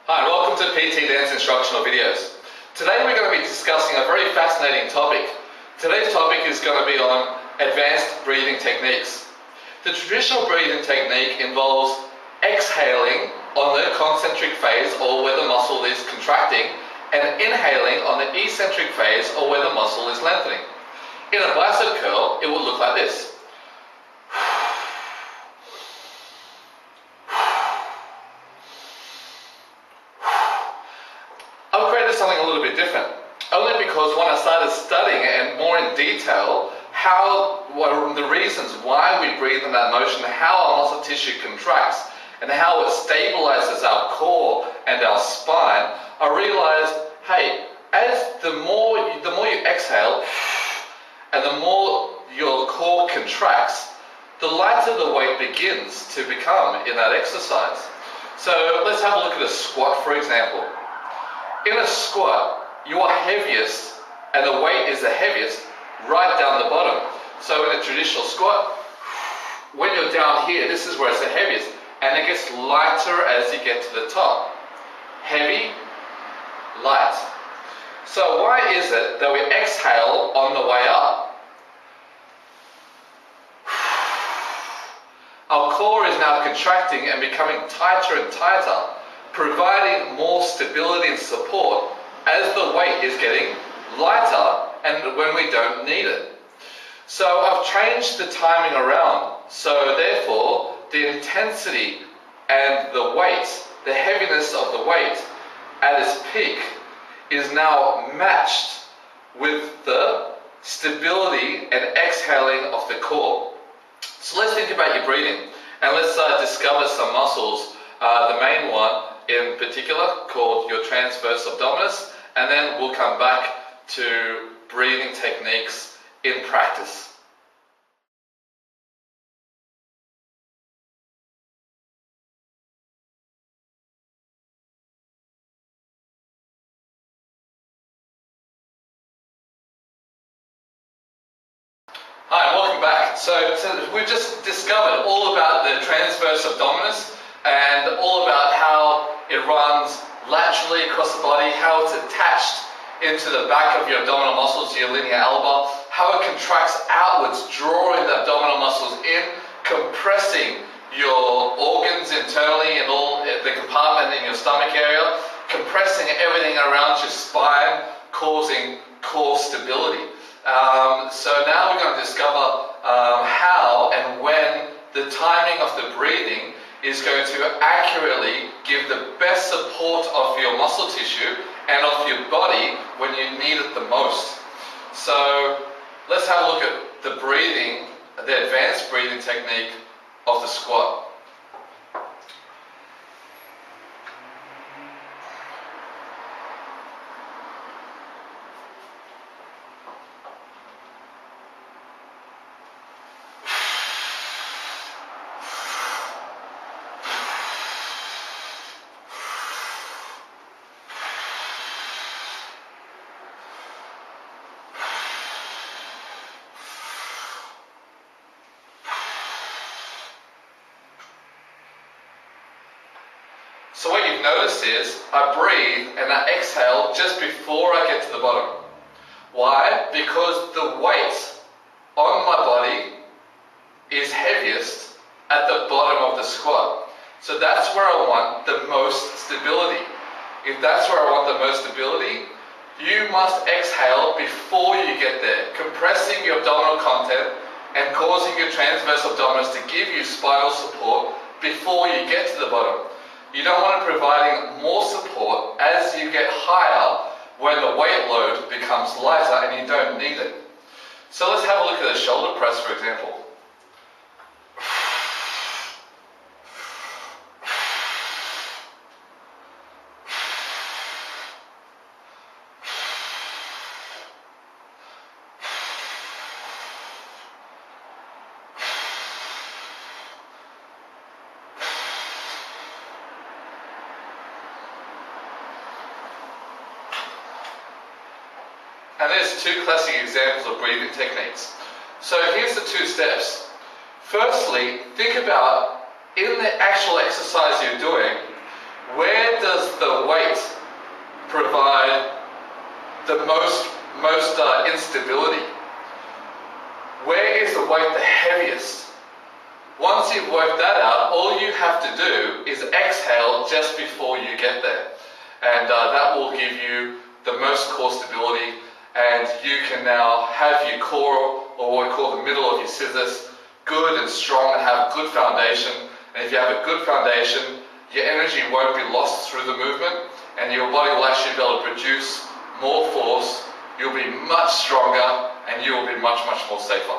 Hi, and welcome to PT Dance Instructional Videos. Today we're going to be discussing a very fascinating topic. Today's topic is going to be on advanced breathing techniques. The traditional breathing technique involves exhaling on the concentric phase or where the muscle is contracting and inhaling on the eccentric phase or where the muscle is lengthening. In a bicep curl, it would look like this. I've created something a little bit different, only because when I started studying it and more in detail, what are the reasons why we breathe in that motion, how our muscle tissue contracts, and how it stabilizes our core and our spine, I realized, hey, the more you exhale and the more your core contracts, the lighter the weight begins to become in that exercise. So let's have a look at a squat, for example. In a squat, you are heaviest, and the weight is the heaviest, right down the bottom. So in a traditional squat, when you're down here, this is where it's the heaviest, and it gets lighter as you get to the top. Heavy, light. So why is it that we exhale on the way up? Our core is now contracting and becoming tighter and tighter, providing more stability and support as the weight is getting lighter and when we don't need it. So I've changed the timing around, so therefore the intensity and the weight, the heaviness of the weight at its peak is now matched with the stability and exhaling of the core. So let's think about your breathing, and let's discover some muscles, the main one in particular called your transverse abdominis, and then we'll come back to breathing techniques in practice. Hi, and welcome back. So we've just discovered all about the transverse abdominis and all about how it runs laterally across the body, how it's attached into the back of your abdominal muscles, your linear alba, how it contracts outwards, drawing the abdominal muscles in, compressing your organs internally and all the compartment in your stomach area, compressing everything around your spine, causing core stability. So now we're going to discover how and when the timing of the breathing is going to accurately give the best support of your muscle tissue and of your body when you need it the most. So let's have a look at the breathing, the advanced breathing technique of the squat. So what you've noticed is I breathe and I exhale just before I get to the bottom. Why? Because the weight on my body is heaviest at the bottom of the squat. So that's where I want the most stability. If that's where I want the most stability, you must exhale before you get there, compressing your abdominal content and causing your transverse abdominis to give you spinal support before you get to the bottom. You don't want to providing more support as you get higher when the weight load becomes lighter and you don't need it. So let's have a look at a shoulder press, for example. And there's two classic examples of breathing techniques. So here's the two steps. Firstly, think about in the actual exercise you're doing, where does the weight provide the most instability? Where is the weight the heaviest? Once you've worked that out, all you have to do is exhale just before you get there. And that will give you the most core stability, and you can now have your core, or what we call the middle of your scissors, good and strong and have a good foundation. And if you have a good foundation, your energy won't be lost through the movement, and your body will actually be able to produce more force. You'll be much stronger, and you will be much, much more safer.